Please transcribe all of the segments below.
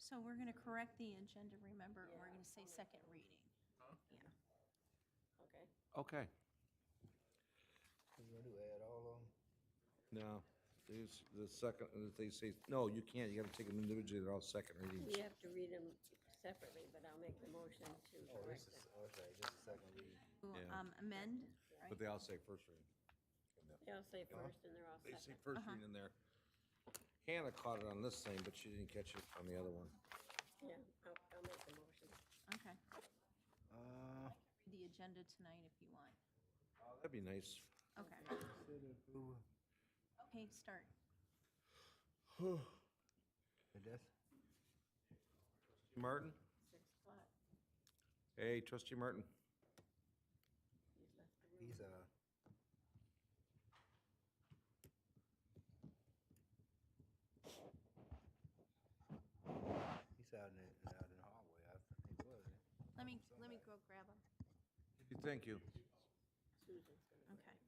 So we're going to correct the agenda, remember, and we're going to say second reading. Yeah. Okay. Okay. What you gonna do, add all of them? Now, there's the second, they say, no, you can't, you gotta take them individually, they're all second readings. We have to read them separately, but I'll make the motion to Oh, correct this is, them. okay, this is second reading. Yeah. Amend, right? But they all say first reading. They'll say first and they're all They say second. first reading in there. Hannah caught it on this thing, but she didn't catch it on the other one. Yeah, I'll make the motion. Okay. Read the agenda tonight if you want. That'd be nice. Okay. Consider approval. Okay, start. But that's, Martin? 6 o'clock. Hey, trustee Martin. He's left the room. he's, he's out in the hallway, I think he was. Let me go grab him. Thank you. Susan's gonna. Okay.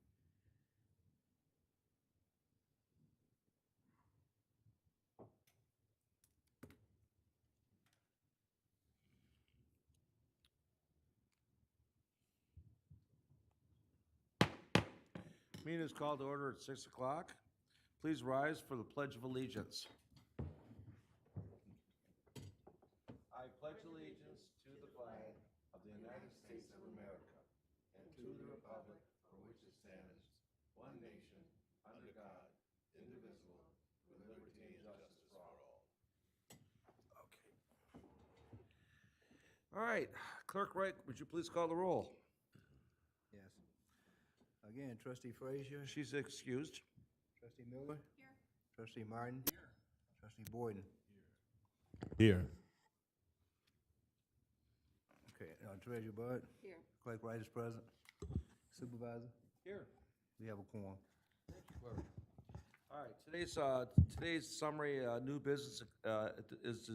Meeting is called to order at 6 o'clock. Please rise for the Pledge of Allegiance. I pledge allegiance to the flag of the United States of America and to the republic for which it stands, one nation, under God, indivisible, with liberty and justice for all. Okay. All right, Clerk Wright, would you please call the roll? Yes. Again, trustee Frazier, She's excused. trustee Miller, Here. trustee Martin. Trustee Boyden. Here. Okay, Treasurer Bud, Here. Clerk Wright is present. Supervisor, Here. we have a quorum. All right, today's summary, new business, is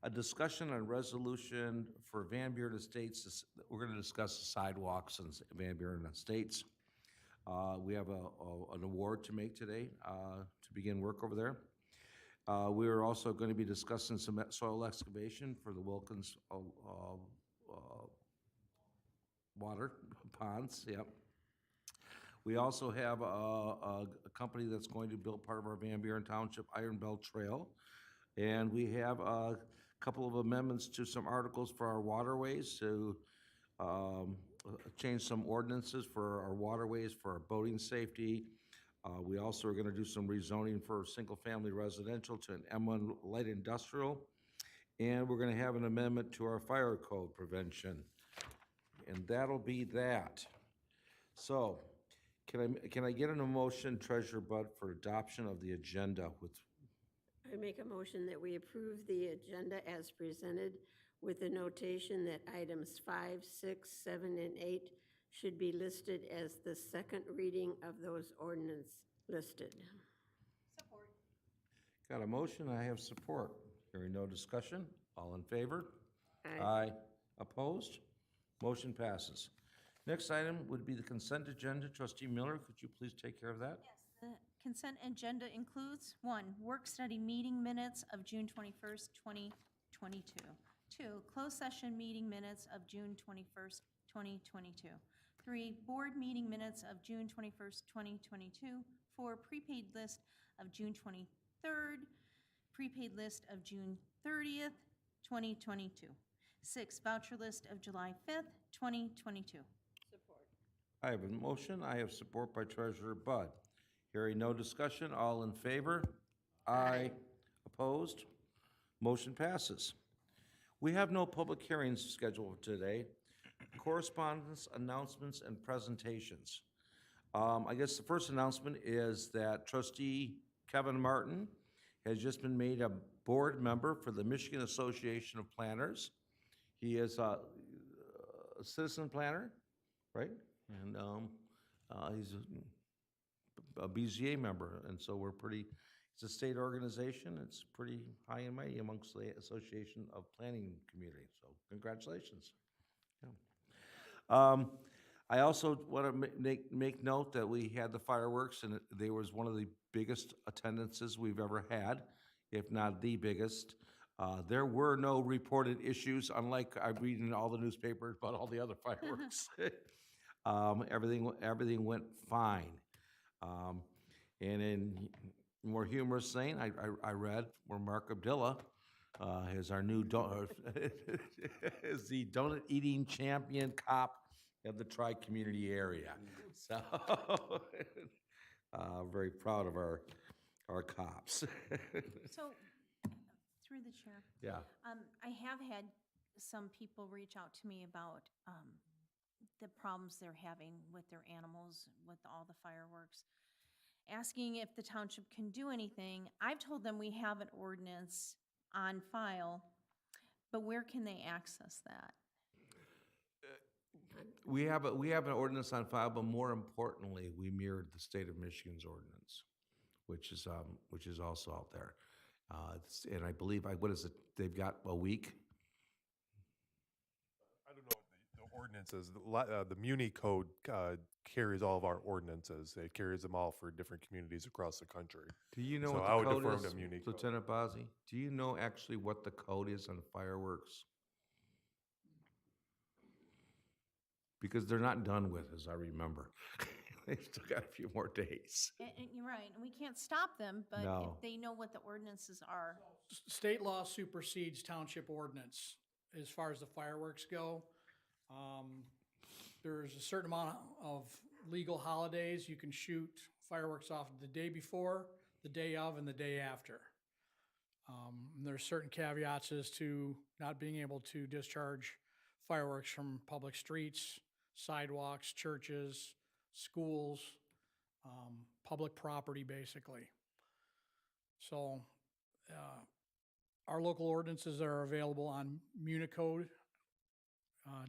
a discussion on resolution for Van Buren Estates. We're gonna discuss the sidewalks in Van Buren Estates. We have an award to make today, to begin work over there. We are also gonna be discussing some soil excavation for the Wilkins, water ponds, yep. We also have a company that's going to build part of our Van Buren Township Iron Belt Trail. And we have a couple of amendments to some articles for our waterways to change some ordinances for our waterways, for our boating safety. We also are gonna do some rezoning for single-family residential to an M1 light industrial. And we're gonna have an amendment to our fire code prevention. And that'll be that. So, can I get an emotion, Treasurer Bud, for adoption of the agenda with, I make a motion that we approve the agenda as presented with the notation that items 5, 6, 7, and 8 should be listed as the second reading of those ordinance listed. Support. got a motion, I have support. Hearing no discussion, all in favor? Aye. Opposed? Motion passes. Next item would be the consent agenda. Trustee Miller, could you please take care of that? Yes, the consent agenda includes, 1, work-study meeting minutes of June 21st, 2022. 2, closed session meeting minutes of June 21st, 2022. 3, board meeting minutes of June 21st, 2022. 4, prepaid list of June 23rd, prepaid list of June 30th, 2022. 6, voucher list of July 5th, 2022. Support. I have a motion, I have support by Treasurer Bud. Hearing no discussion, all in favor? Aye. Opposed? Motion passes. We have no public hearings scheduled today. Correspondence, announcements, and presentations. I guess the first announcement is that trustee Kevin Martin has just been made a board member for the Michigan Association of Planners. He is a citizen planner, right? And he's a BZA member, and so we're pretty, it's a state organization, it's pretty high and mighty amongst the Association of Planning Community, so congratulations. Yeah. I also want to make note that we had the fireworks, and there was one of the biggest attendances we've ever had if not the biggest. There were no reported issues, unlike I read in all the newspapers about all the other fireworks. Everything went fine. Um, and in more humorous saying, I read where Mark Abdullah is our new is the donut eating champion cop of the tri-community area. So very proud of our cops. So, through the chair, Yeah. I have had some people reach out to me about the problems they're having with their animals, with all the fireworks, asking if the township can do anything. I've told them we have an ordinance on file, but where can they access that? We have an ordinance on file, but more importantly, we mirrored the state of Michigan's ordinance, which is also out there. And I believe, what is it, they've got a week? I don't know what the ordinance is. The Muni code carries all of our ordinances. It carries them all for different communities across the country. Do you know So what I the would code defer is, to Muni code. Lieutenant Bozzi? Do you know actually what the code is on fireworks? Because they're not done with, as I remember. They've still got a few more days. And you're right, and we can't stop them, but No. if they know what the ordinances are. State law supersedes township ordinance as far as the fireworks go. There's a certain amount of legal holidays. You can shoot fireworks off the day before, the day of, and the day after. And there's certain caveats as to not being able to discharge fireworks from public streets, sidewalks, churches, schools, public property, basically. So our local ordinances are available on Municode,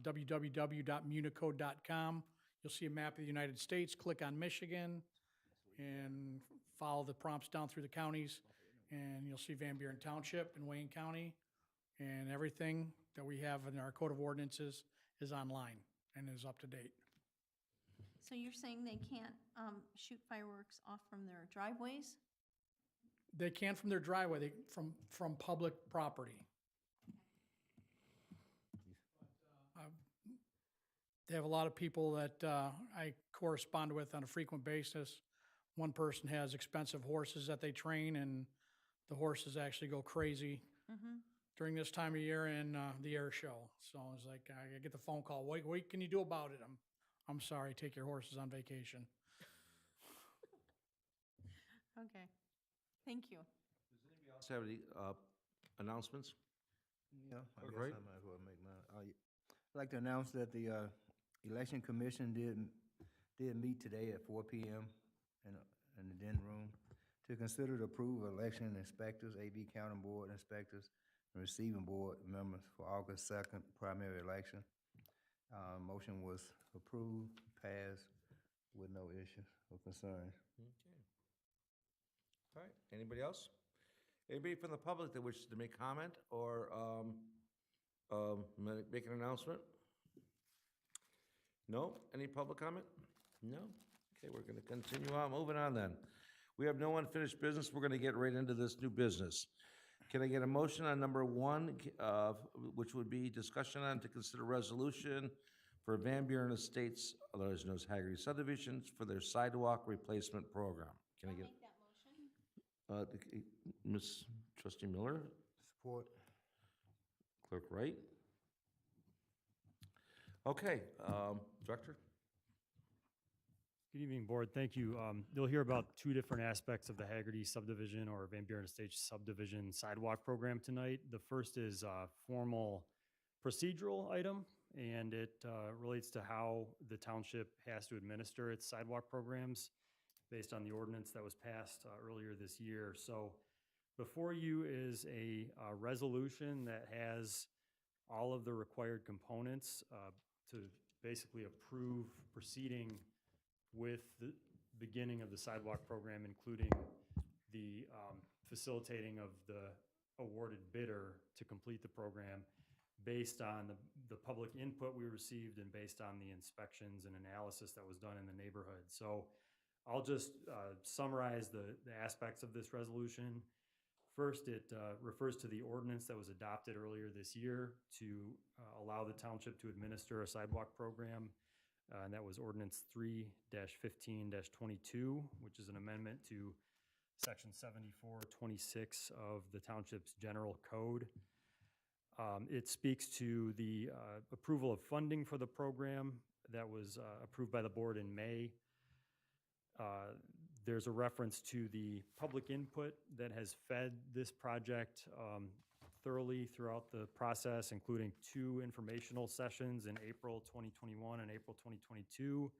www.municode.com. You'll see a map of the United States. Click on Michigan and follow the prompts down through the counties, and you'll see Van Buren Township and Wayne County, and everything that we have in our code of ordinances is online and is up to date. So you're saying they can't shoot fireworks off from their driveways? They can from their driveway, from public property. They have a lot of people that I correspond with on a frequent basis. One person has expensive horses that they train, and the horses actually go crazy during this time of year in the air show. So it's like, I get the phone call, what can you do about it? I'm sorry, take your horses on vacation. Okay, thank you. Does anybody else have any announcements? Yeah, I guess Right. I might as well make mine. I'd like to announce that the Election Commission did meet today at 4 p.m. in the Den Room to consider the approval of election inspectors, AB County Board inspectors, and receiving board members for August 2nd primary election. Motion was approved, passed with no issues or concerns. Okay. All right, anybody else? Anybody from the public that wishes to make comment or make an announcement? No? Any public comment? No? Okay, we're gonna continue on, moving on then. We have no unfinished business, we're gonna get right into this new business. Can I get a motion on number 1, which would be discussion on to consider resolution for Van Buren Estates, otherwise known as Haggerty subdivisions, for their sidewalk replacement program? Can I get? Make that motion. Ms. Trustee Miller, Support. Clerk Wright. Okay, Director? Good evening, Board. Thank you. You'll hear about 2 different aspects of the Haggerty subdivision or Van Buren Estates subdivision sidewalk program tonight. The first is a formal procedural item, and it relates to how the township has to administer its sidewalk programs based on the ordinance that was passed earlier this year. So before you is a resolution that has all of the required components to basically approve proceeding with the beginning of the sidewalk program, including the facilitating of the awarded bidder to complete the program based on the public input we received and based on the inspections and analysis that was done in the neighborhood. So I'll just summarize the aspects of this resolution. First, it refers to the ordinance that was adopted earlier this year to allow the township to administer a sidewalk program. And that was ordinance 3-15-22, which is an amendment to section 7426 of the township's general code. It speaks to the approval of funding for the program that was approved by the board in May. There's a reference to the public input that has fed this project thoroughly throughout the process, including 2 informational sessions in April 2021 and April 2022,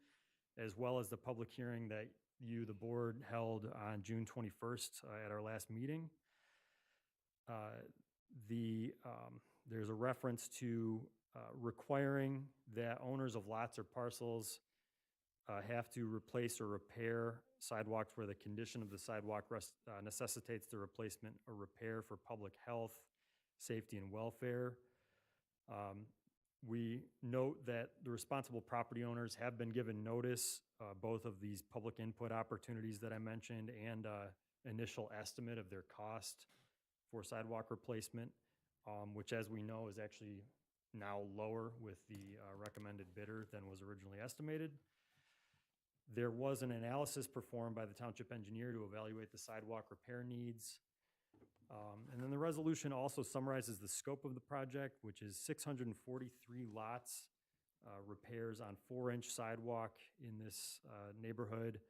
as well as the public hearing that you, the board, held on June 21st at our last meeting. There's a reference to requiring that owners of lots or parcels have to replace or repair sidewalks where the condition of the sidewalk necessitates the replacement or repair for public health, safety, and welfare. We note that the responsible property owners have been given notice, both of these public input opportunities that I mentioned and initial estimate of their cost for sidewalk replacement, which, as we know, is actually now lower with the recommended bidder than was originally estimated. There was an analysis performed by the township engineer to evaluate the sidewalk repair needs. And then the resolution also summarizes the scope of the project, which is 643 lots, repairs on 4-inch sidewalk in this neighborhood.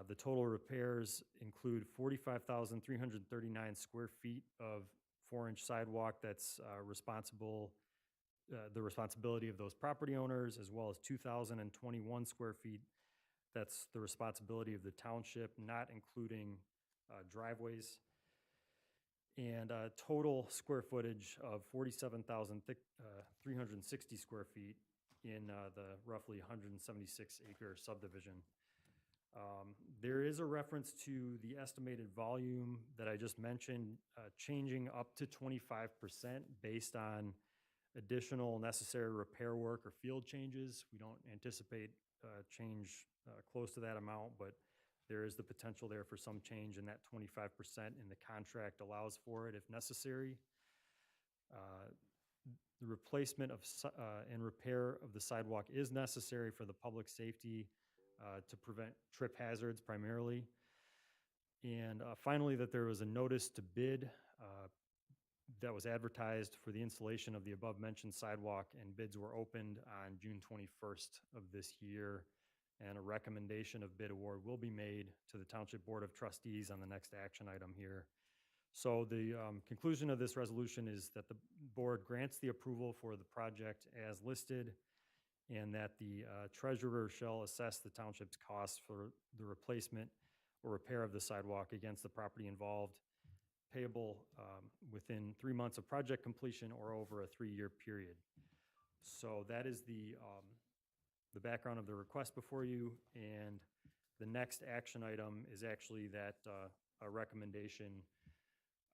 The total repairs include 45,339 square feet of 4-inch sidewalk that's the responsibility of those property owners, as well as 2,021 square feet that's the responsibility of the township, not including driveways. And total square footage of 47,360 square feet in the roughly 176-acre subdivision. There is a reference to the estimated volume that I just mentioned, changing up to 25% based on additional necessary repair work or field changes. We don't anticipate change close to that amount, but there is the potential there for some change, and that 25% in the contract allows for it if necessary. The replacement of and repair of the sidewalk is necessary for the public safety to prevent trip hazards primarily. And finally, that there was a notice to bid that was advertised for the installation of the above-mentioned sidewalk, and bids were opened on June 21st of this year. And a recommendation of bid award will be made to the Township Board of Trustees on the next action item here. So the conclusion of this resolution is that the board grants the approval for the project as listed, and that the treasurer shall assess the township's costs for the replacement or repair of the sidewalk against the property involved, payable within 3 months of project completion or over a 3-year period. So that is the background of the request before you, and the next action item is actually that a recommendation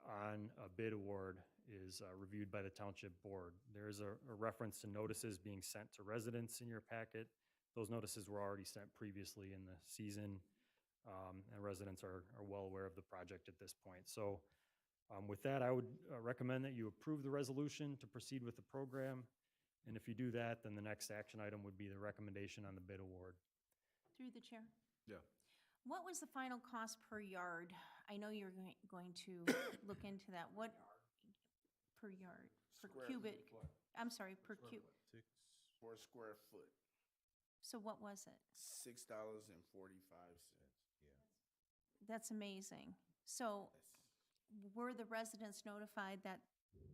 on a bid award is reviewed by the township board. There is a reference to notices being sent to residents in your packet. Those notices were already sent previously in the season, and residents are well aware of the project at this point. So with that, I would recommend that you approve the resolution to proceed with the program. And if you do that, then the next action item would be the recommendation on the bid award. Through the chair. Yeah. What was the final cost per yard? I know you're going to look into that. What per yard? Per cubic? I'm sorry, per cube. Per square foot, So what was it? $6.45. Yeah. That's amazing. So were the residents notified that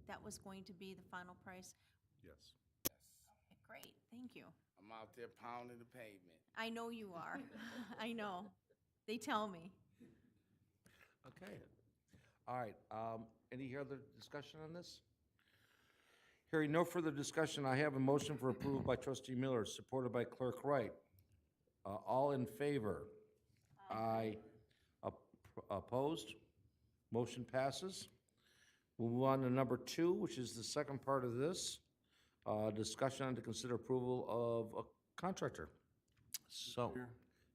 that was going to be the final price? Yes. Okay, great, thank you. I'm out there pounding the pavement. I know you are. I know. They tell me. Okay. All right. Any other discussion on this? Hearing no further discussion, I have a motion for approval by Trustee Miller, supported by Clerk Wright. All in favor? Aye. Opposed? Motion passes. We'll move on to number 2, which is the second part of this. Discussion on to consider approval of a contractor. So,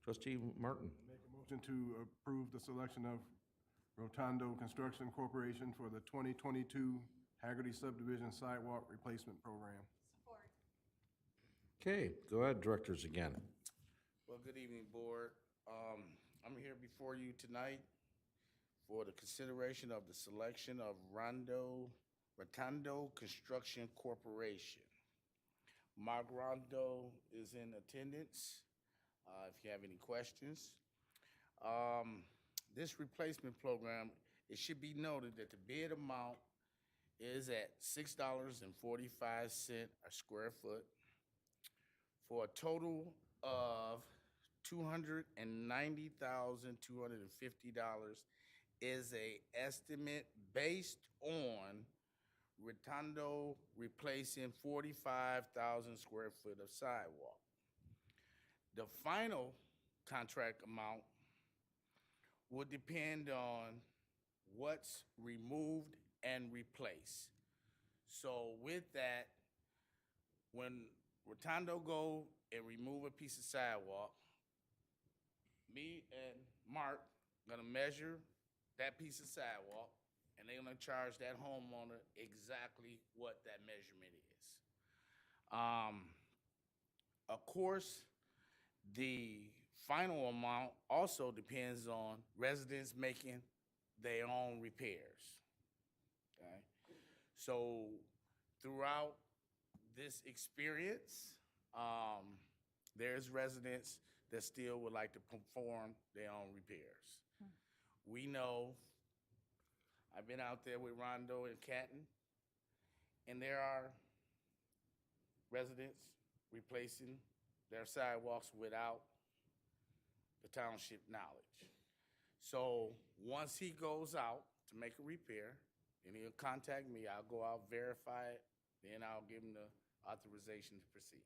Trustee Martin. Make a motion to approve the selection of Rotondo Construction Corporation for the 2022 Haggerty Subdivision Sidewalk Replacement Program. Okay, go ahead, directors again. Well, good evening, Board. I'm here before you tonight for the consideration of the selection of Rotondo Construction Corporation. Mark Rondo is in attendance, if you have any questions. This replacement program, it should be noted that the bid amount is at $6.45 a square foot for a total of $290,250 is a estimate based on Rotondo replacing 45,000 square foot of sidewalk. The final contract amount will depend on what's removed and replaced. So with that, when Rotondo go and remove a piece of sidewalk, me and Mark gonna measure that piece of sidewalk, and they're gonna charge that homeowner exactly what that measurement is. Of course, the final amount also depends on residents making their own repairs. Okay? So throughout this experience, there's residents that still would like to perform their own repairs. We know, I've been out there with Rondo and Canton, and there are residents replacing their sidewalks without the township knowledge. So once he goes out to make a repair, then he'll contact me, I'll go out, verify it, then I'll give him the authorization to proceed.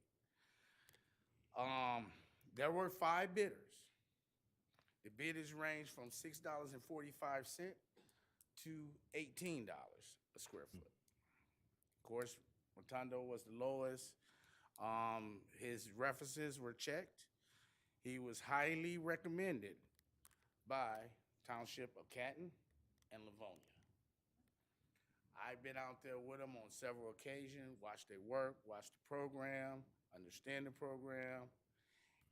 There were 5 bidders. The bidders range from $6.45 to $18 a square foot. Of course, Rotondo was the lowest. His references were checked. He was highly recommended by Township of Canton and Livonia. I've been out there with them on several occasions, watched their work, watched the program, understand the program,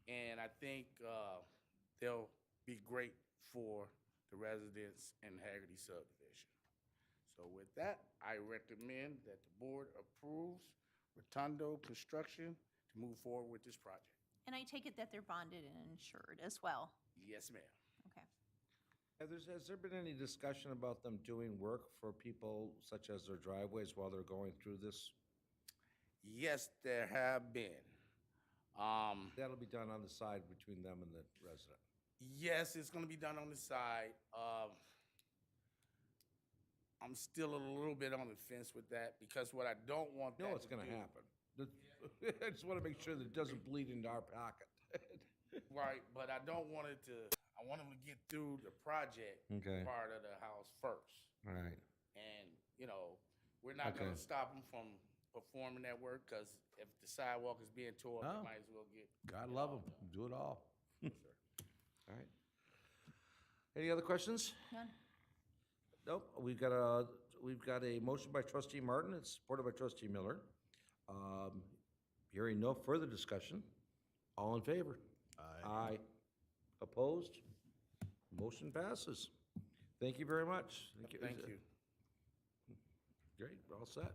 and I think they'll be great for the residents in Haggerty subdivision. So with that, I recommend that the board approves Rotondo Construction to move forward with this project. And I take it that they're bonded and insured as well? Yes, ma'am. Okay. Has there been any discussion about them doing work for people such as their driveways while they're going through this? Yes, there have been. That'll be done on the side between them and the resident. Yes, it's gonna be done on the side. I'm still a little bit on the fence with that because what I don't want No, that it's to gonna do- happen. I just want to make sure that it doesn't bleed into our pocket. Right, but I don't want it to, I want them to get through the project Okay. part of the house first. All right. And, you know, we're not gonna Okay. stop them from performing that work, because if the sidewalk is being tore up, Oh. they might as well get. God it love all them. done. Do it all. All right. Any other questions? None? Nope. We've got a motion by trustee Martin. It's supported by trustee Miller. Hearing no further discussion. All in favor? Aye. Opposed? Motion passes. Thank you very much. Thank you. Great, we're all set.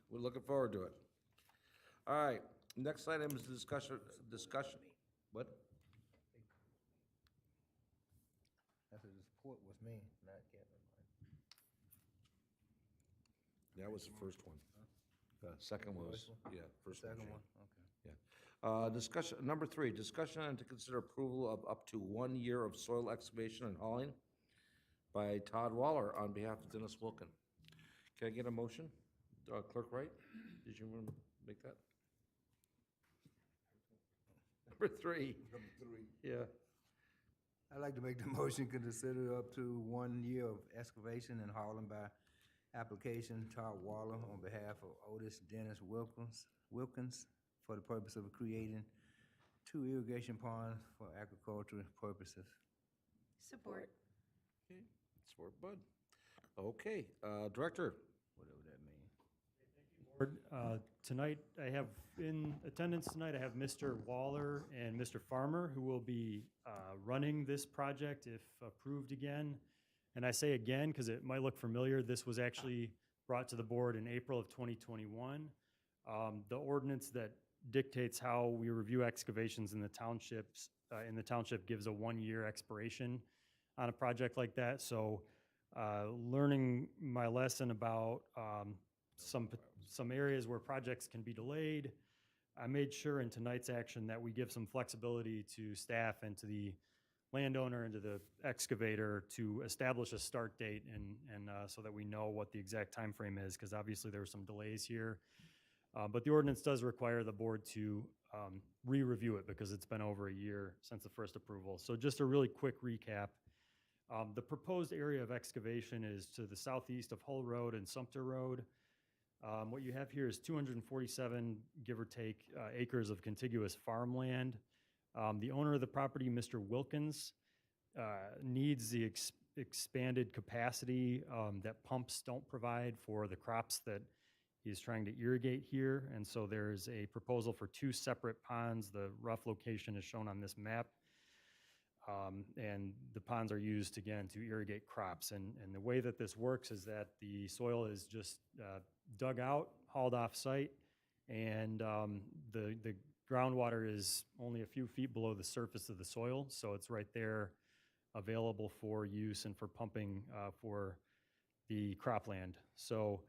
We're looking forward to it. All right, next item is discussion, what? That's the support was me, not Kevin. That was the first one. The second one was, First one? yeah, first one. Second Jane. one, okay. Yeah. Discussion, number 3, discussion and to consider approval of up to 1 year of soil excavation and hauling by Todd Waller on behalf of Dennis Wilkin. Can I get a motion? Clerk Wright, did you want to make that? Number 3. Number 3. Yeah. I'd like to make the motion, consider up to 1 year of excavation and hauling by application Todd Waller on behalf of Otis Dennis Wilkins for the purpose of creating 2 irrigation ponds for agricultural purposes. Support. Support Bud. Okay, Director. Whatever that means. Board. Tonight, I have in attendance tonight, I have Mr. Waller and Mr. Farmer, who will be running this project if approved again. And I say again because it might look familiar. This was actually brought to the board in April of 2021. The ordinance that dictates how we review excavations in the townships, gives a 1-year expiration on a project like that. So learning my lesson about some areas where projects can be delayed, I made sure in tonight's action that we give some flexibility to staff and to the landowner and to the excavator to establish a start date and so that we know what the exact time frame is, because obviously there were some delays here. But the ordinance does require the board to re-review it because it's been over a year since the first approval. So just a really quick recap. The proposed area of excavation is to the southeast of Hull Road and Sumter Road. What you have here is 247, give or take, acres of contiguous farmland. The owner of the property, Mr. Wilkins, needs the expanded capacity that pumps don't provide for the crops that he's trying to irrigate here. And so there's a proposal for 2 separate ponds. The rough location is shown on this map. And the ponds are used, again, to irrigate crops. And the way that this works is that the soil is just dug out, hauled off site, and the groundwater is only a few feet below the surface of the soil. So it's right there available for use and for pumping for the cropland. So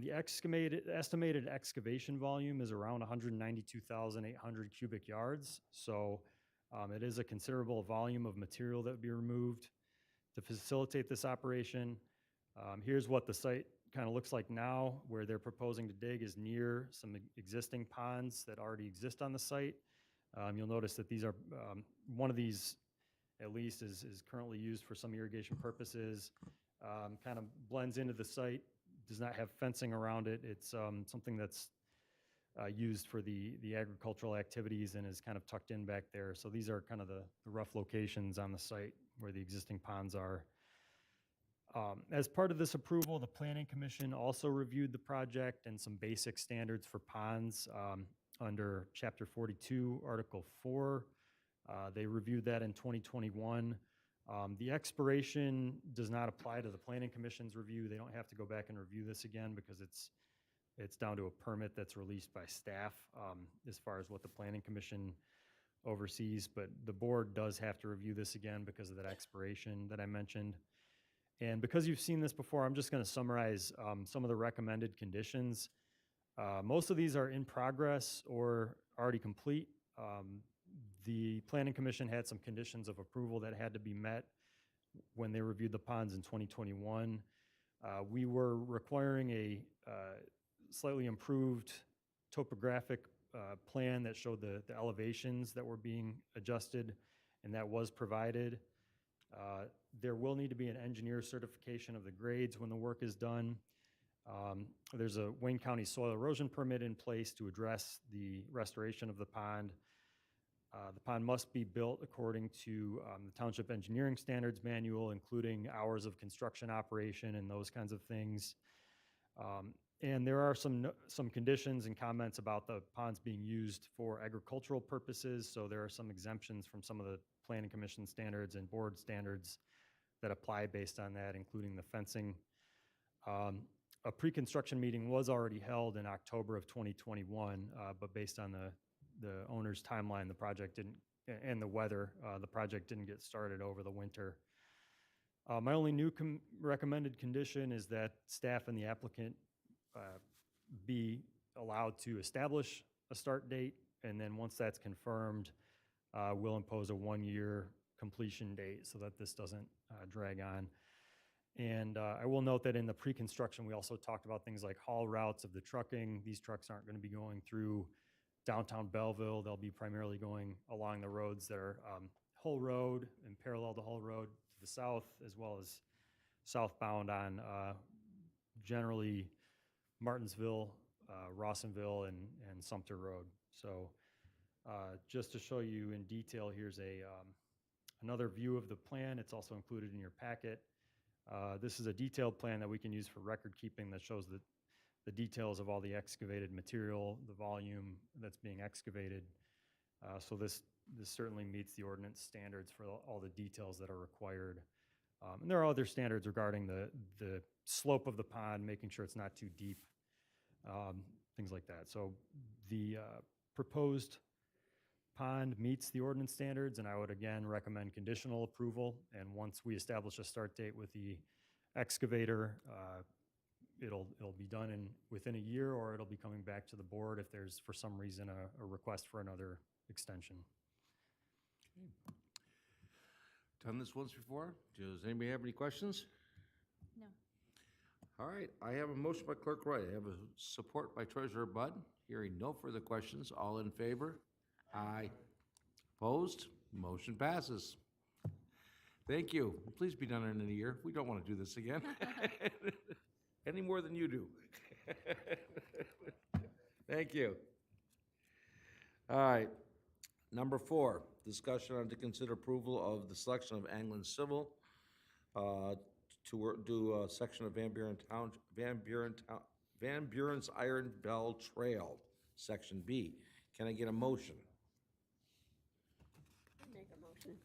the estimated excavation volume is around 192,800 cubic yards. So it is a considerable volume of material that would be removed to facilitate this operation. Here's what the site kind of looks like now. Where they're proposing to dig is near some existing ponds that already exist on the site. You'll notice that these are, one of these at least is currently used for some irrigation purposes, kind of blends into the site, does not have fencing around it. It's something that's used for the agricultural activities and is kind of tucked in back there. So these are kind of the rough locations on the site where the existing ponds are. As part of this approval, the Planning Commission also reviewed the project and some basic standards for ponds under Chapter 42, Article 4. They reviewed that in 2021. The expiration does not apply to the Planning Commission's review. They don't have to go back and review this again because it's down to a permit that's released by staff as far as what the Planning Commission oversees. But the board does have to review this again because of that expiration that I mentioned. And because you've seen this before, I'm just going to summarize some of the recommended conditions. Most of these are in progress or already complete. The Planning Commission had some conditions of approval that had to be met when they reviewed the ponds in 2021. We were requiring a slightly improved topographic plan that showed the elevations that were being adjusted, and that was provided. There will need to be an engineer certification of the grades when the work is done. There's a Wayne County soil erosion permit in place to address the restoration of the pond. The pond must be built according to the Township Engineering Standards Manual, including hours of construction operation and those kinds of things. And there are some conditions and comments about the ponds being used for agricultural purposes, so there are some exemptions from some of the Planning Commission standards and board standards that apply based on that, including the fencing. A pre-construction meeting was already held in October of 2021, but based on the owner's timeline, the project didn't, and the weather, the project didn't get started over the winter. My only new recommended condition is that staff and the applicant be allowed to establish a start date, and then once that's confirmed, we'll impose a 1-year completion date so that this doesn't drag on. And I will note that in the pre-construction, we also talked about things like haul routes of the trucking. These trucks aren't going to be going through downtown Belleville. They'll be primarily going along the roads that are Hull Road and parallel to Hull Road to the south, as well as southbound on generally Martinsville, Rawsonville, and Sumter Road. So just to show you in detail, here's another view of the plan. It's also included in your packet. This is a detailed plan that we can use for record keeping that shows the details of all the excavated material, the volume that's being excavated. So this certainly meets the ordinance standards for all the details that are required. And there are other standards regarding the slope of the pond, making sure it's not too deep, things like that. So the proposed pond meets the ordinance standards, and I would again recommend conditional approval. And once we establish a start date with the excavator, it'll be done within a year, or it'll be coming back to the board if there's, for some reason, a request for another extension. Done this once before. Does anybody have any questions? No. All right, I have a motion by Clerk Wright. I have a support by Treasurer Bud. Hearing no further questions, all in favor? Aye. Opposed? Motion passes. Thank you. Please be done in a year. We don't want to do this again. Any more than you do. Thank you. All right. Number 4, discussion on to consider approval of the selection of Anglin Civil to do a section of Van Buren's Iron Bell Trail, Section B. Can I get a motion? Make a motion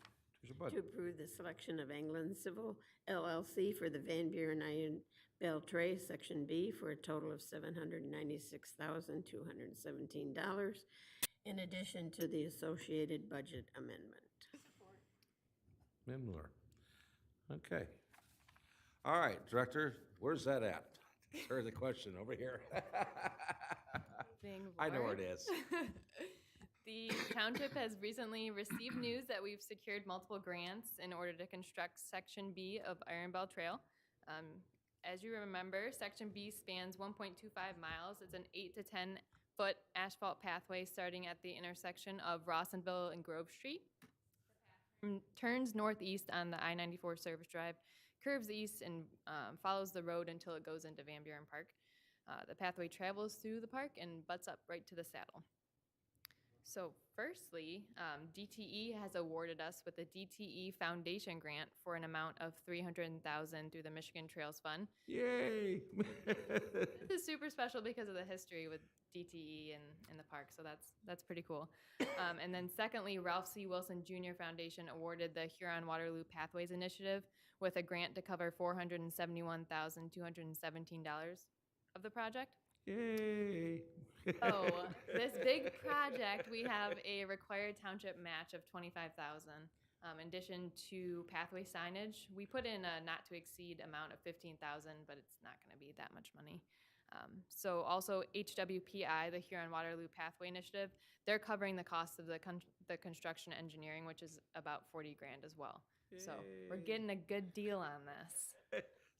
Treasurer Bud. to approve the selection of Anglin Civil LLC for the Van Buren Iron Bell Tray, Section B, for a total of $796,217, in addition to the associated budget amendment. Mimler. Okay. All right, Director, where's that at? Heard the question over here. I know where it is. The township has recently received news that we've secured multiple grants in order to construct Section B of Iron Bell Trail. As you remember, Section B spans 1.25 miles. It's an 8 to 10 foot asphalt pathway starting at the intersection of Rawsonville and Grove Street. Turns northeast on the I-94 service drive, curves east, and follows the road until it goes into Van Buren Park. The pathway travels through the park and butts up right to the saddle. So firstly, DTE has awarded us with a DTE Foundation grant for an amount of $300,000 through the Michigan Trails Fund. Yay! This is super special because of the history with DTE and the park, so that's pretty cool. And then secondly, Ralph C. Wilson Jr. Foundation awarded the Huron-Waterloo Pathways Initiative with a grant to cover $471,217 of the project. Yay! Oh, this big project, we have a required township match of $25,000. In addition to pathway signage, we put in a not to exceed amount of $15,000, but it's not going to be that much money. So also HWPI, the Huron-Waterloo Pathway Initiative, they're covering the cost of the construction engineering, which is about $40,000 as well. Yay. So we're getting a good deal on this.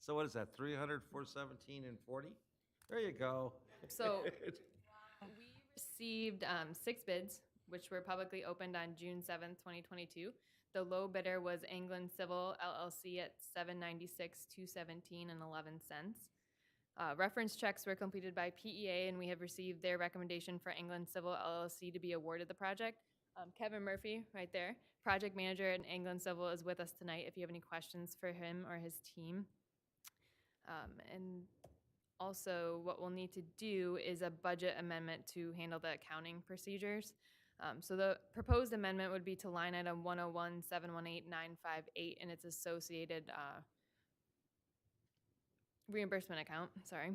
So what is that, 300, 417, and 40? There you go. So we received 6 bids, which were publicly opened on June 7th, 2022. The low bidder was Anglin Civil LLC at $796,217.11. Reference checks were completed by PEA, and we have received their recommendation for Anglin Civil LLC to be awarded the project. Kevin Murphy, right there, project manager at Anglin Civil, is with us tonight if you have any questions for him or his team. And also, what we'll need to do is a budget amendment to handle the accounting procedures. So the proposed amendment would be to line item 101-718-958 and its associated reimbursement account, sorry.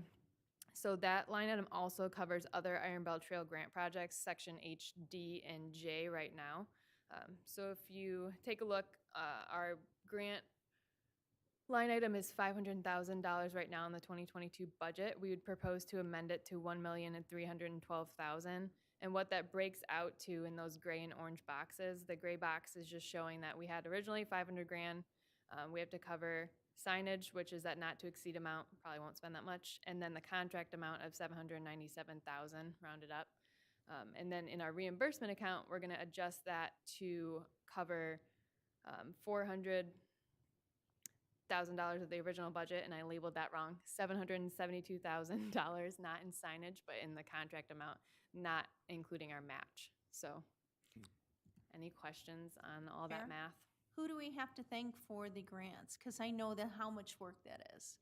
So that line item also covers other Iron Bell Trail grant projects, section H, D, and J right now. So if you take a look, our grant line item is $500,000 right now in the 2022 budget. We would propose to amend it to $1,312,000. And what that breaks out to in those gray and orange boxes, the gray box is just showing that we had originally $500,000. We have to cover signage, which is that not to exceed amount, probably won't spend that much, and then the contract amount of $797,000 rounded up. And then in our reimbursement account, we're going to adjust that to cover $400,000 of the original budget, and I labeled that wrong. $772,000, not in signage, but in the contract amount, not including our match. So, any questions on all Fair. that math? Who do we have to thank for the grants? Because I know that how much work that is.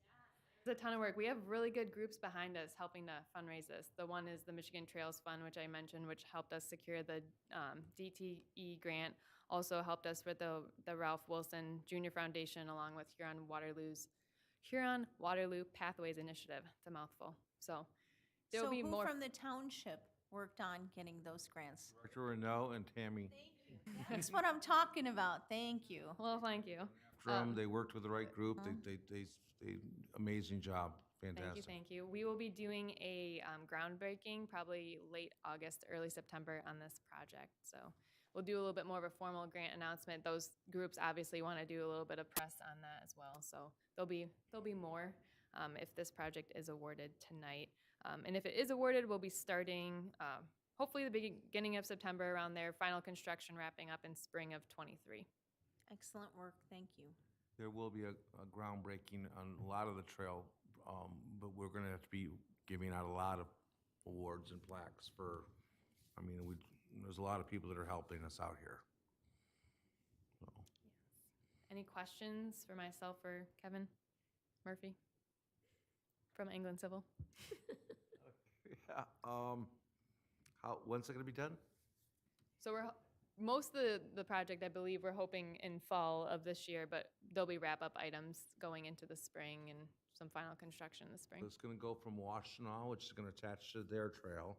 It's a ton of work. We have really good groups behind us helping to fundraise this. The one is the Michigan Trails Fund, which I mentioned, which helped us secure the DTE grant. Also helped us with the Ralph Wilson Junior Foundation, along with Huron Waterloo Pathways Initiative. It's a mouthful. So there'll So be who more. from the township worked on getting those grants? Director Renault and Tammy That's what I'm talking about. Thank you. Well, thank you. Drum, they worked with the right group. They amazing job. Fantastic. Thank you. We will be doing a groundbreaking probably late August, early September on this project. So we'll do a little bit more of a formal grant announcement. Those groups obviously want to do a little bit of press on that as well. So there'll be more if this project is awarded tonight. And if it is awarded, we'll be starting hopefully the beginning of September around there. Final construction wrapping up in spring of '23. Excellent work. Thank you. There will be a groundbreaking on a lot of the trail, but we're gonna have to be giving out a lot of awards and plaques for, there's a lot of people that are helping us out here. So, Any questions for myself or Kevin Murphy from England Civil? yeah, when's it gonna be done? So most of the project, I believe, we're hoping in fall of this year, but there'll be wrap-up items going into the spring and some final construction in the spring. It's gonna go from Washtenaw, which is gonna attach to their trail.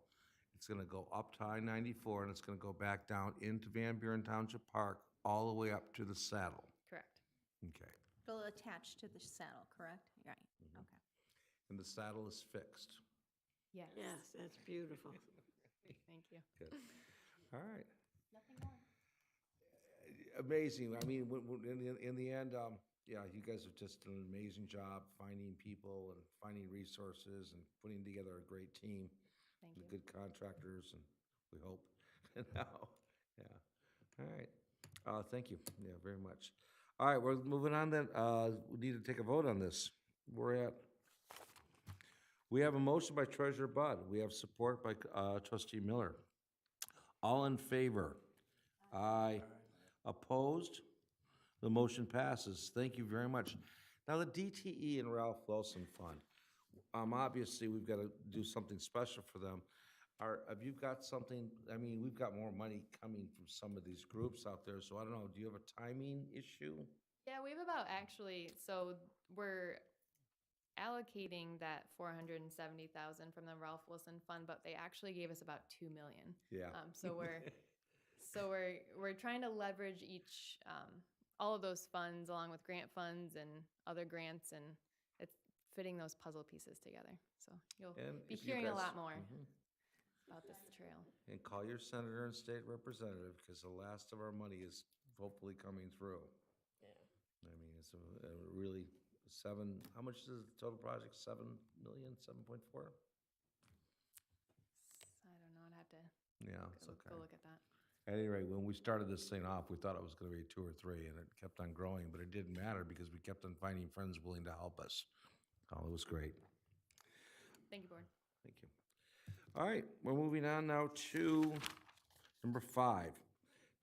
It's gonna go up to I-94, and it's gonna go back down into Van Buren Township Park, all the way up to the saddle. Correct. Okay. It'll attach to the saddle, correct? Right. Okay. And the saddle is fixed. Yes. Yes, that's beautiful. Thank you. Good. All right. Amazing. In the end, yeah, you guys have just done an amazing job finding people and finding resources and putting together a great team. Thank with you. good contractors, and we hope. Now, yeah. All right. Thank you. Yeah, very much. All right, we're moving on then. We need to take a vote on this. We have a motion by Treasurer Bud. We have support by Trustee Miller. All in favor? Aye. Opposed? The motion passes. Thank you very much. Now, the DTE and Ralph Wilson Fund, obviously, we've got to do something special for them. Have you got something, we've got more money coming from some of these groups out there, so I don't know, do you have a timing issue? Yeah, we have so we're allocating that $470,000 from the Ralph Wilson Fund, but they actually gave us about $2 million. Yeah. So we're trying to leverage all of those funds along with grant funds and other grants, and it's fitting those puzzle pieces together. So you'll be hearing a lot more about this trail. And call your senator and state representative, because the last of our money is hopefully coming through. Yeah. It's a really how much is the total project? 7 million, 7.4? I don't know. I'd have to Yeah, it's okay. go look at that. At any rate, when we started this thing off, we thought it was gonna be 2 or 3, and it kept on growing, but it didn't matter because we kept on finding friends willing to help us. Oh, it was great. Thank you, Board. Thank you. All right, we're moving on now to number 5.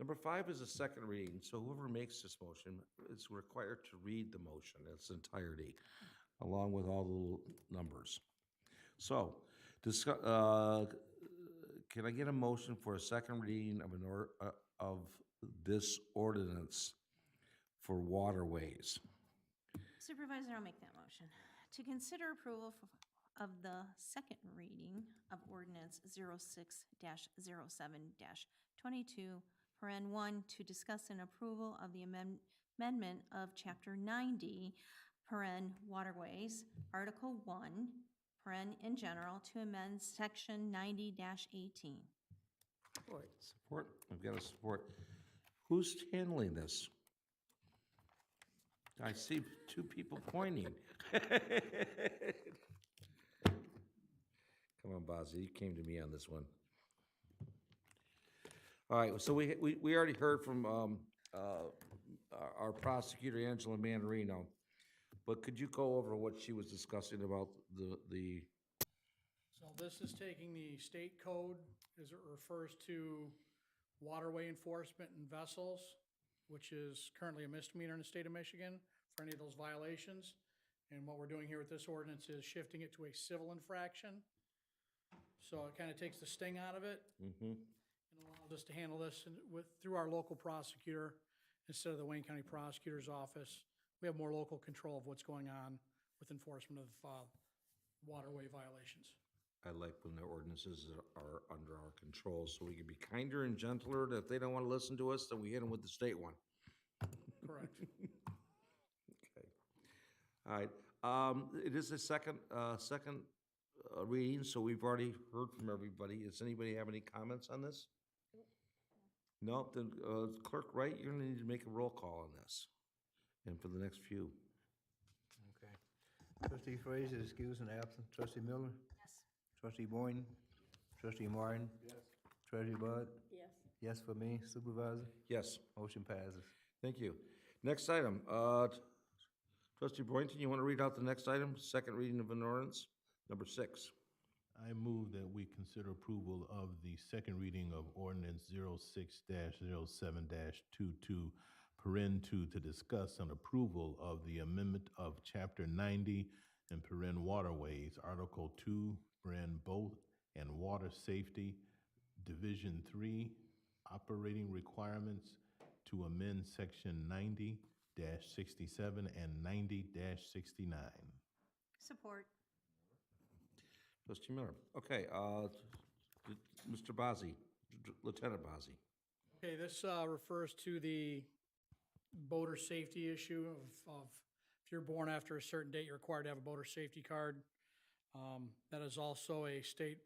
Number 5 is a second reading, so whoever makes this motion is required to read the motion in its entirety, along with all the numbers. So, can I get a motion for a second reading of this ordinance for waterways? Supervisor, I'll make that motion. To consider approval of the second reading of ordinance 06-07-22, paren 1, to discuss an approval of the amendment of Chapter 90, paren waterways, Article 1, paren in general, to amend Section 90-18. Support. Support, I've got a support. Who's handling this? I see 2 people pointing. Come on, Bazzi, you came to me on this one. All right, so we already heard from our prosecutor, Angela Mandarino, but could you go over what she was discussing about the So this is taking the state code as it refers to waterway enforcement and vessels, which is currently a misdemeanor in the state of Michigan for any of those violations. And what we're doing here with this ordinance is shifting it to a civil infraction. So it kind of takes the sting out of it Mm-hmm. and allows us to handle this through our local prosecutor instead of the Wayne County Prosecutor's Office. We have more local control of what's going on with enforcement of waterway violations. I like when the ordinances are under our control, so we can be kinder and gentler, that if they don't want to listen to us, then we hit them with the state one. Correct. Okay. All right, it is a second reading, so we've already heard from everybody. Does anybody have any comments on this? No, then, Clerk Wright, you're gonna need to make a roll call on this, and for the next few. Okay. Trustee Frazier, excuse and absent. Trustee Miller? Yes. Trustee Boyden? Trustee Martin? Yes. Treasurer Bud? Yes. Yes for me. Supervisor? Yes, Motion passes. thank you. Next item, Trustee Boynton, you want to read out the next item, second reading of an ordinance, number 6? I move that we consider approval of the second reading of ordinance 06-07-22, paren 2, to discuss an approval of the amendment of chapter 90 and paren waterways, article 2, paren boat and water safety, division 3, operating requirements, to amend section 90-67 and 90-69. Support. Trustee Miller. Okay, Mr. Bazey, Lieutenant Bazey. Okay, this refers to the boater safety issue of if you're born after a certain date, you're required to have a boater safety card. That is also a state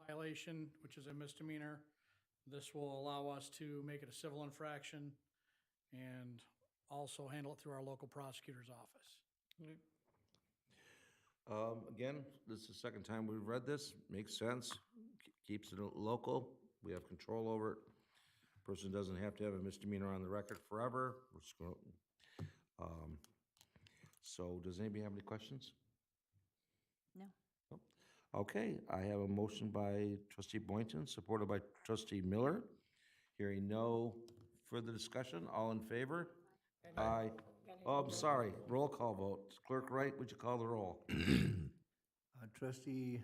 violation, which is a misdemeanor. This will allow us to make it a civil infraction and also handle it through our local prosecutor's office. Again, this is the second time we've read this. Makes sense. Keeps it local. We have control over it. Person doesn't have to have a misdemeanor on the record forever. We're just gonna, so does anybody have any questions? No. No? Okay, I have a motion by Trustee Boynton, supported by Trustee Miller. Hearing no further discussion, all in favor? Aye. Oh, I'm sorry, roll call vote. Clerk Wright, would you call the roll? Trustee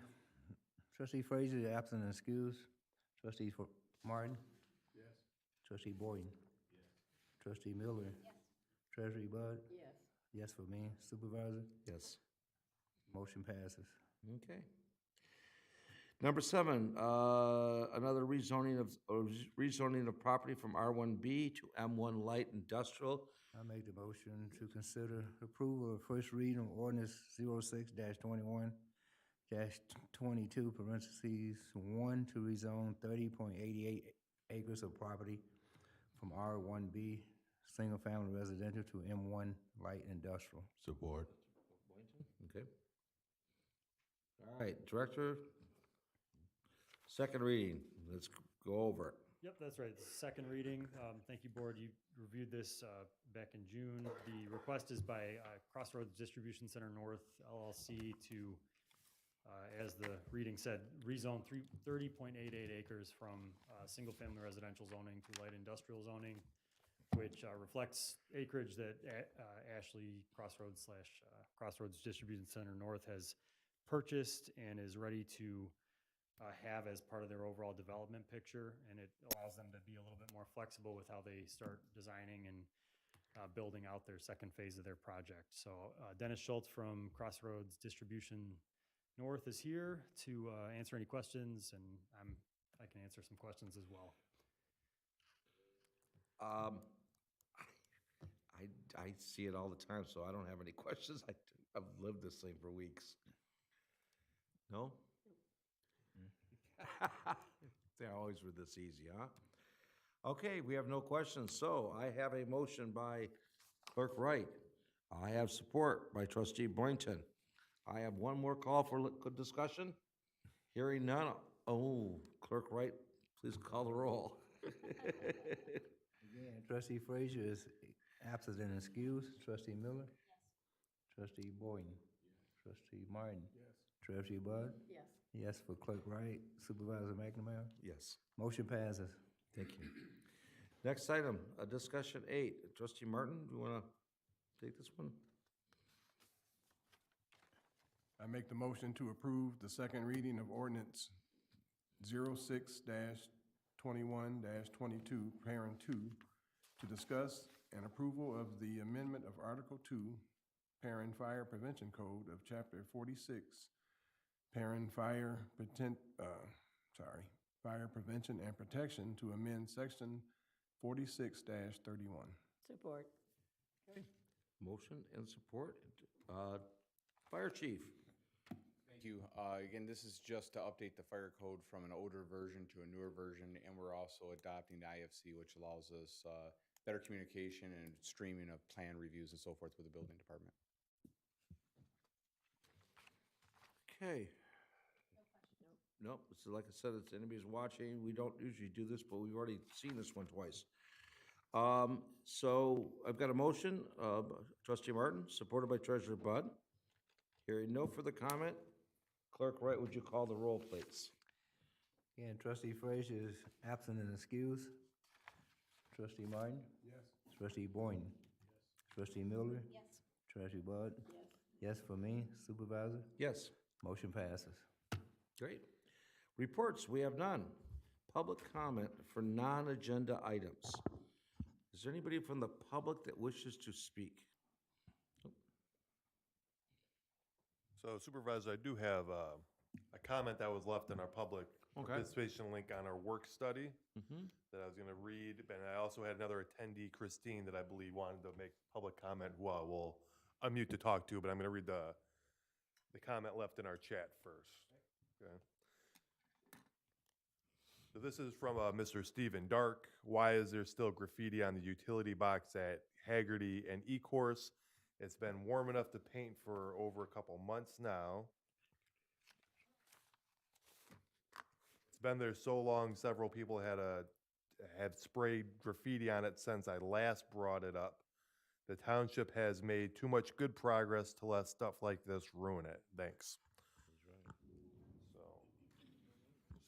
Frazier, absent and excused. Trustee Martin? Yes. Trustee Boyden? Yes. Trustee Miller? Yes. Treasurer Bud? Yes. Yes for me. Supervisor? Yes. Motion passes. Okay. Number 7, another rezoning of property from R1B to M1 Light Industrial. I make the motion to consider approval of first reading of ordinance 06-21-22, parentheses, 1, to rezone 30.88 acres of property from R1B, single-family residential, to M1 Light Industrial. Support. Okay. All right, Director, second reading. Let's go over it. Yep, that's right. It's the second reading. Thank you, Board. You reviewed this back in June. The request is by Crossroads Distribution Center North LLC to, as the reading said, rezone 30.88 acres from single-family residential zoning to light industrial zoning, which reflects acreage that Ashley Crossroads Crossroads Distribution Center North has purchased and is ready to have as part of their overall development picture, and it allows them to be a little bit more flexible with how they start designing and building out their second phase of their project. So Dennis Schultz from Crossroads Distribution North is here to answer any questions, and I can answer some questions as well. I see it all the time, so I don't have any questions. I've lived this thing for weeks. No? They always were this easy, huh? Okay, we have no questions, so I have a motion by Clerk Wright. I have support by Trustee Boynton. I have one more call for good discussion. Hearing none. Oh, Clerk Wright, please call the roll. Again, Trustee Frazier is absent and excused. Trustee Miller? Yes. Trustee Boyden? Yes. Trustee Martin? Yes. Treasurer Bud? Yes. Yes for Clerk Wright. Supervisor McNamara? Yes. Motion passes. Thank you. Next item, discussion 8. Trustee Martin, do you want to take this one? I make the motion to approve the second reading of ordinance 06-21-22, parent 2, to discuss an approval of the amendment of Article 2, parent fire prevention code of Chapter 46, parent fire prevention and protection to amend Section 46-31. Support. Okay. Motion and support. Fire Chief. Thank you. Again, this is just to update the fire code from an older version to a newer version, and we're also adopting the IFC, which allows us better communication and streaming of plan reviews and so forth with the building department. Okay. Nope, so like I said, it's anybody's watching. We don't usually do this, but we've already seen this one twice. So I've got a motion, Trustee Martin, supported by Treasurer Bud. Hearing no further comment, Clerk Wright, would you call the roll, please? Again, Trustee Frazier is absent and excused. Trustee Martin? Yes. Trustee Boyden? Yes. Trustee Miller? Yes. Trustee Bud? Yes. Yes for me. Supervisor? Yes. Motion passes. Great. Reports, we have none. Public comment for non-agenda items. Is there anybody from the public that wishes to speak? So Supervisor, I do have a comment that was left in our public Okay. participation link on our work study Mm-hmm. that I was going to read. And I also had another attendee, Christine, that I believe wanted to make public comment, who I will unmute to talk to, but I'm going to read the comment left in our chat first. Okay. So this is from Mr. Stephen Dark. Why is there still graffiti on the utility box at Haggerty and E-Course? It's been warm enough to paint for over a couple months now. It's been there so long, several people have sprayed graffiti on it since I last brought it up. The township has made too much good progress to let stuff like this ruin it. Thanks.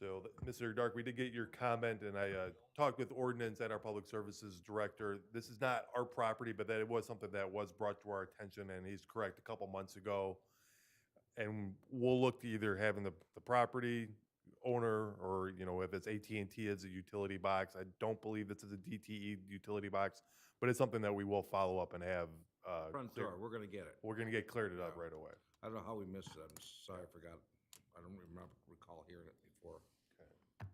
So, Mr. Dark, we did get your comment, and I talked with ordinance and our public services director. This is not our property, but that it was something that was brought to our attention, and he's correct, a couple months ago. And we'll look to either having the property owner, or, you know, if it's AT&T as a utility box. I don't believe this is a DTE utility box, but it's something that we will follow up and have Front door, we're gonna get it. We're gonna get cleared it up right away. I don't know how we missed it. I'm sorry, I forgot. I don't recall hearing it before. All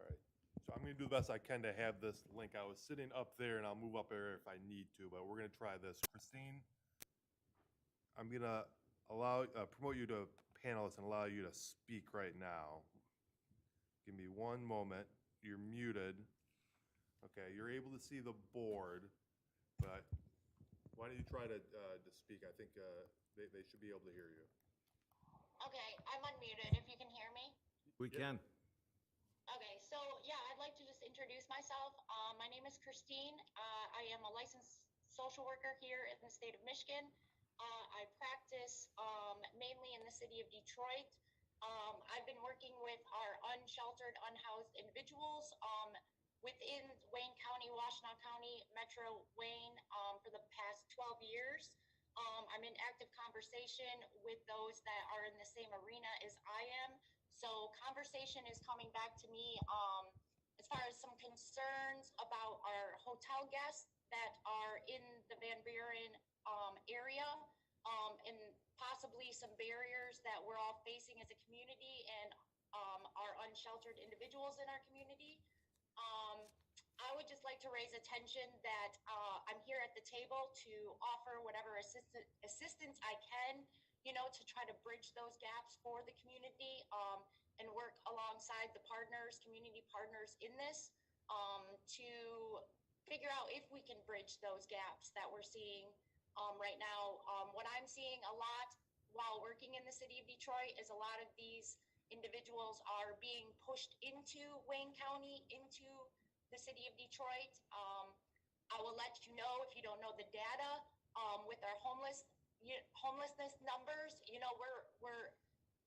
right, so I'm gonna do the best I can to have this link. I was sitting up there, and I'll move up there if I need to, but we're gonna try this. Christine, I'm gonna promote you to panelist and allow you to speak right now. Give me one moment. You're muted. Okay, you're able to see the board, but why don't you try to speak? I think they should be able to hear you. Okay, I'm unmuted, if you can hear me. We can. Okay, so yeah, I'd like to just introduce myself. My name is Christine. I am a licensed social worker here in the state of Michigan. I practice mainly in the city of Detroit. I've been working with our unsheltered, unhoused individuals within Wayne County, Washtenaw County, Metro Wayne for the past 12 years. I'm in active conversation with those that are in the same arena as I am. So conversation is coming back to me as far as some concerns about our hotel guests that are in the Van Buren area, and possibly some barriers that we're all facing as a community and our unsheltered individuals in our community. I would just like to raise attention that I'm here at the table to offer whatever assistance I can, you know, to try to bridge those gaps for the community and work alongside the partners, community partners in this to figure out if we can bridge those gaps that we're seeing right now. What I'm seeing a lot while working in the city of Detroit is a lot of these individuals are being pushed into Wayne County, into the city of Detroit. I will let you know if you don't know the data with our homelessness numbers. You know, we're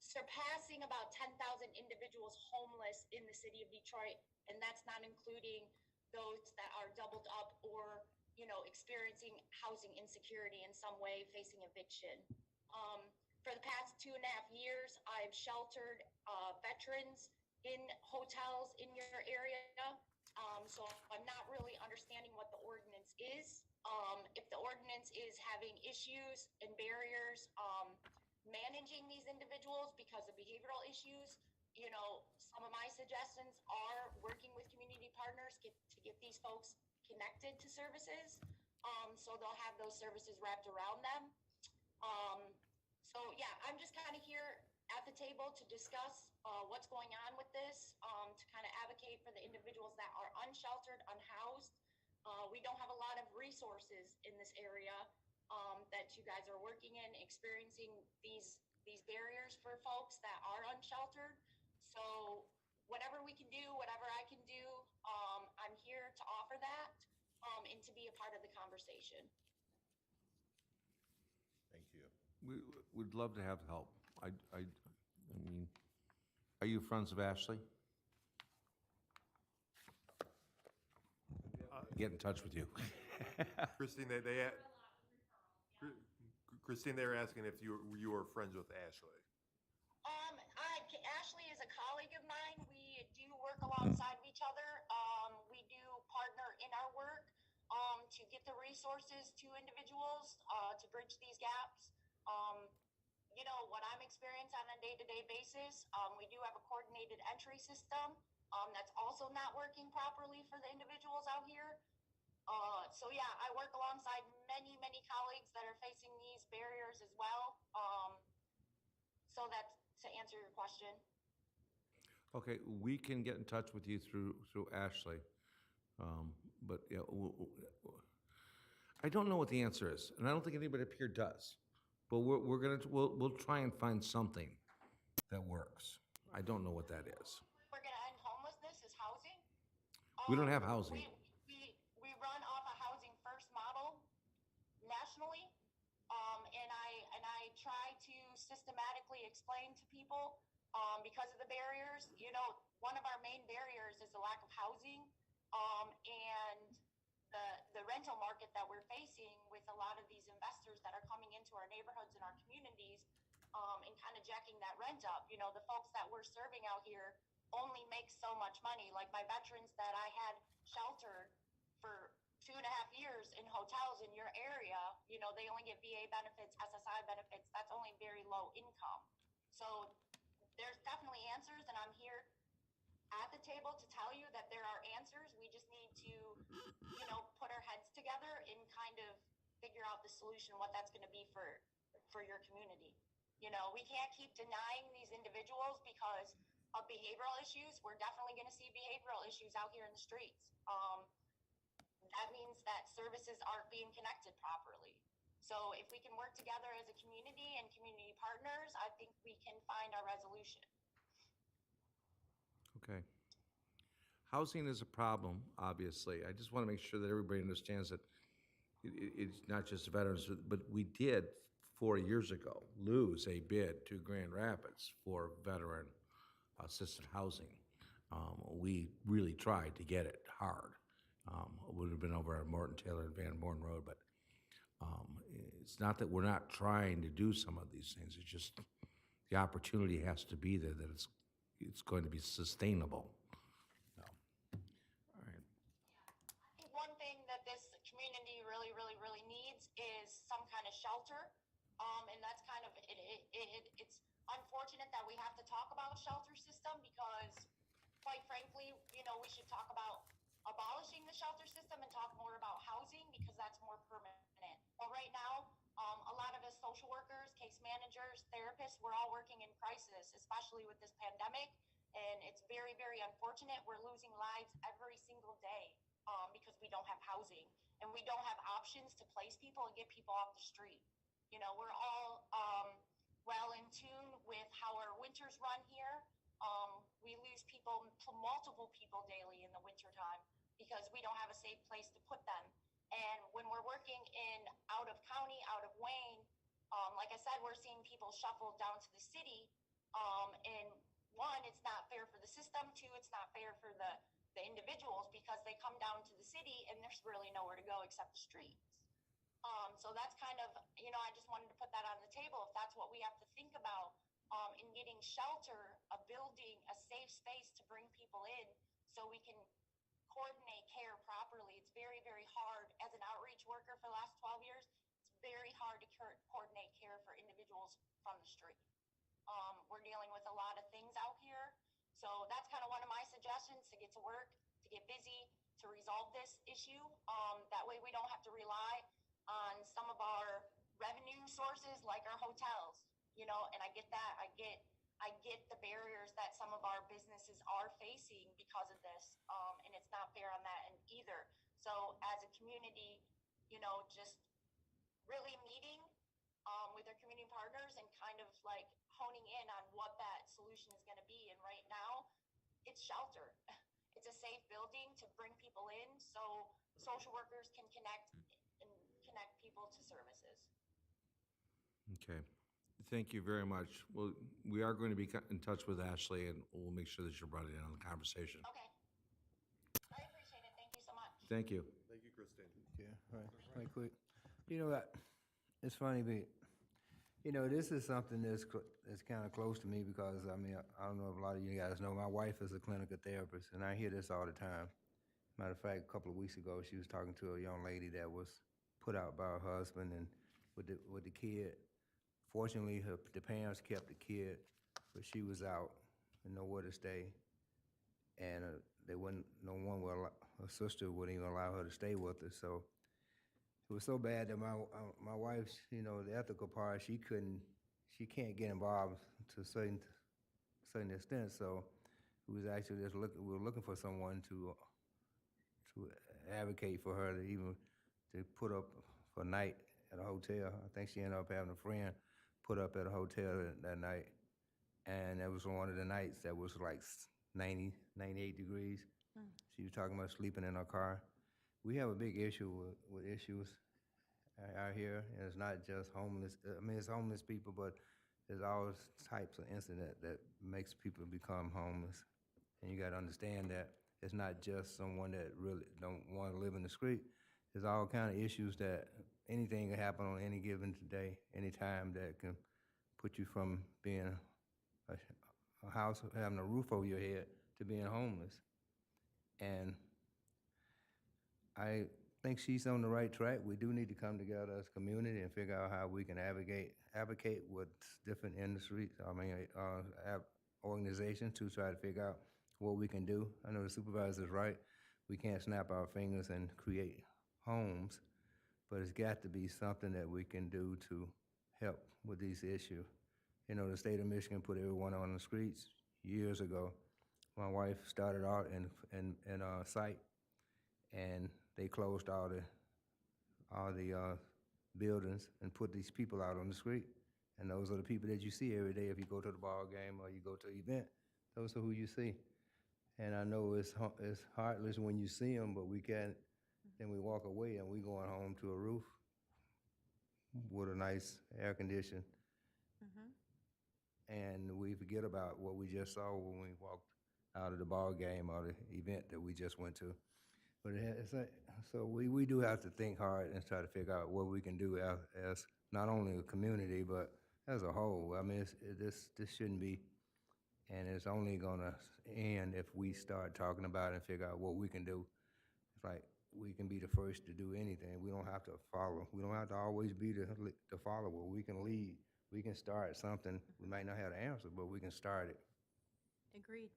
surpassing about 10,000 individuals homeless in the city of Detroit, and that's not including those that are doubled up or, you know, experiencing housing insecurity in some way, facing eviction. For the past 2.5 years, I've sheltered veterans in hotels in your area. So I'm not really understanding what the ordinance is. If the ordinance is having issues and barriers managing these individuals because of behavioral issues, you know, some of my suggestions are working with community partners to get these folks connected to services, so they'll have those services wrapped around them. So yeah, I'm just kind of here at the table to discuss what's going on with this, to kind of advocate for the individuals that are unsheltered, unhoused. We don't have a lot of resources in this area that you guys are working in, experiencing these barriers for folks that are unsheltered. So whatever we can do, whatever I can do, I'm here to offer that and to be a part of the conversation. Thank you. We'd love to have help. I mean, are you friends of Ashley? Get in touch with you. Christine, Christine, they were asking if you were friends with Ashley. Ashley is a colleague of mine. We do work alongside of each other. We do partner in our work to get the resources to individuals to bridge these gaps. You know, what I'm experiencing on a day-to-day basis, we do have a coordinated entry system that's also not working properly for the individuals out here. So yeah, I work alongside many colleagues that are facing these barriers as well. So that's to answer your question. Okay, we can get in touch with you through Ashley. But yeah, I don't know what the answer is, and I don't think anybody up here does. But we'll try and find something that works. I don't know what that is. We're gonna end homelessness is housing. We don't have housing. We run off a housing first model nationally, and I try to systematically explain to people because of the barriers. You know, one of our main barriers is the lack of housing, and the rental market that we're facing with a lot of these investors that are coming into our neighborhoods and our communities, and kind of jacking that rent up. You know, the folks that we're serving out here only make so much money. Like my veterans that I had sheltered for 2.5 years in hotels in your area, you know, they only get VA benefits, SSI benefits. That's only very low income. So there's definitely answers, and I'm here at the table to tell you that there are answers. We just need to, you know, put our heads together and kind of figure out the solution, what that's going to be for your community. You know, we can't keep denying these individuals because of behavioral issues. We're definitely going to see behavioral issues out here in the streets. That means that services aren't being connected properly. So if we can work together as a community and community partners, I think we can find our resolution. Okay. Housing is a problem, obviously. I just want to make sure that everybody understands that it's not just veterans, but we did 4 years ago lose a bid to Grand Rapids for veteran assisted housing. We really tried to get it hard. It would have been over at Morton Taylor and Van Born Road, but it's not that we're not trying to do some of these things. It's just the opportunity has to be there that it's going to be sustainable. So, all right. I think one thing that this community really needs is some kind of shelter. And that's kind of, it's unfortunate that we have to talk about shelter system because, quite frankly, you know, we should talk about abolishing the shelter system and talk more about housing because that's more permanent. But right now, a lot of us social workers, case managers, therapists, we're all working in crisis, especially with this pandemic. And it's very unfortunate. We're losing lives every single day because we don't have housing and we don't have options to place people and get people off the street. You know, we're all well in tune with how our winters run here. We lose people, multiple people daily in the wintertime because we don't have a safe place to put them. And when we're working in out of county, out of Wayne, like I said, we're seeing people shuffled down to the city. And one, it's not fair for the system. Two, it's not fair for the the individuals because they come down to the city and there's really nowhere to go except the streets. So that's kind of, you know, I just wanted to put that on the table. If that's what we have to think about in getting shelter, a building, a safe space to bring people in so we can coordinate care properly. It's very, very hard as an outreach worker for the last 12 years. It's very hard to coordinate care for individuals from the street. We're dealing with a lot of things out here. So that's kind of one of my suggestions, to get to work, to get busy, to resolve this issue. That way we don't have to rely on some of our revenue sources like our hotels, you know, and I get that. I get the barriers that some of our businesses are facing because of this, and it's not fair on that end either. So as a community, you know, just really meeting with our community partners and kind of like honing in on what that solution is going to be. And right now, it's shelter. It's a safe building to bring people in so social workers can connect people to services. Okay. Thank you very much. Well, we are going to be in touch with Ashley, and we'll make sure that you're brought in on the conversation. Okay. I appreciate it. Thank you so much. Thank you. Thank you, Christine. Yeah, right quick. You know what? It's funny, but, you know, this is something that's kind of close to me because, I mean, I don't know if a lot of you guys know, my wife is a clinical therapist, and I hear this all the time. Matter of fact, a couple of weeks ago, she was talking to a young lady that was put out by her husband and with the kid. Fortunately, the parents kept the kid, but she was out and nowhere to stay. And her sister wouldn't even allow her to stay with her. So it was so bad that my wife, you know, the ethical part, she can't get involved to a certain extent. So we was actually we were looking for someone to advocate for her to put up for a night at a hotel. I think she ended up having a friend put up at a hotel that night. And it was one of the nights that was like 90, 98 degrees. She was talking about sleeping in her car. We have a big issue with issues out here, and it's not just homeless. I mean, it's homeless people, but there's all types of incident that makes people become homeless. And you got to understand that it's not just someone that really don't want to live in the street. There's all kind of issues that anything can happen on any given day, any time, that can put you from being a house, having a roof over your head, to being homeless. And I think she's on the right track. We do need to come together as a community and figure out how we can advocate with different industries, organizations, to try to figure out what we can do. I know the supervisor's right. We can't snap our fingers and create homes, but it's got to be something that we can do to help with these issues. You know, the state of Michigan put everyone on the streets years ago. My wife started out in a site, and they closed all the buildings and put these people out on the street. And those are the people that you see every day if you go to the ball game or you go to an event. Those are who you see. And I know it's heartless when you see them, but we can't. Then we walk away and we going home to a roof with a nice air condition. And we forget about what we just saw when we walked out of the ball game or the event that we just went to. But so we do have to think hard and try to figure out what we can do as not only a community, but as a whole. I mean, this shouldn't be, and it's only gonna end if we start talking about it and figure out what we can do. It's like we can be the first to do anything. We don't have to follow. We don't have to always be the follower. We can lead. We can start something. We might not have the answer, but we can start it. Agreed.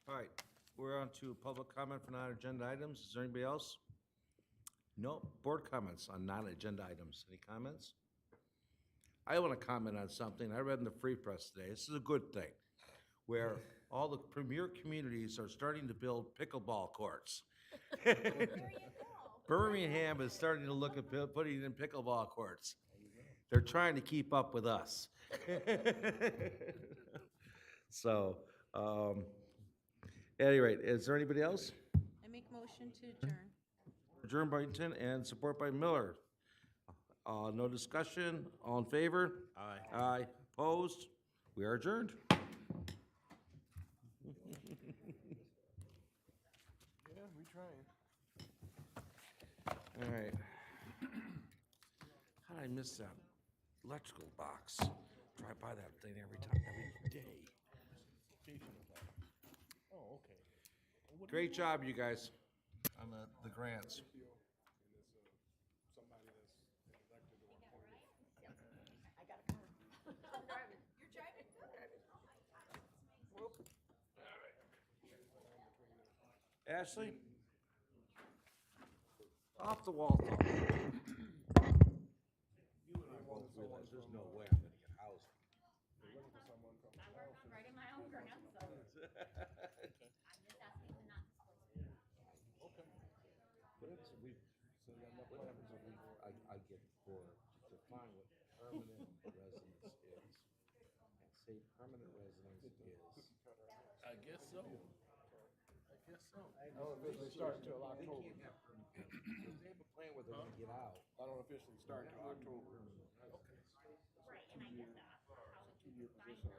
All right, we're on to public comment for non-agenda items. Is there anybody else? No. Board comments on non-agenda items. Any comments? I want to comment on something I read in the Free Press today. This is a good thing, where all the premier communities are starting to build pickleball courts. There you go. Birmingham is starting to look at putting in pickleball courts. They're trying to keep up with us. So, at any rate, is there anybody else? I make motion to adjourn. Adjourned by Hinton and support by Miller. No discussion. All in favor? Aye. Aye. Opposed? We are adjourned. trying. All right. How'd I miss that electrical box? Drive by that thing every time, every day. Oh, okay. Great job, you guys, on the grants. Somebody that's elected or appointed. Ashley? Off the wall thought. You and I both realize there's no way I'm gonna get housing. They're looking for someone from. I work on writing my own grants, so I'm just asking to not disclose. Okay. But it's, So you got enough what plans happens if or- I get to define what permanent residence is? And say permanent residence is. I guess so. I guess so. I don't officially start until They October. can't have permanent, because they have a plan where they're gonna get out. I don't officially start until October. Right, and I get that. It's a two-year position.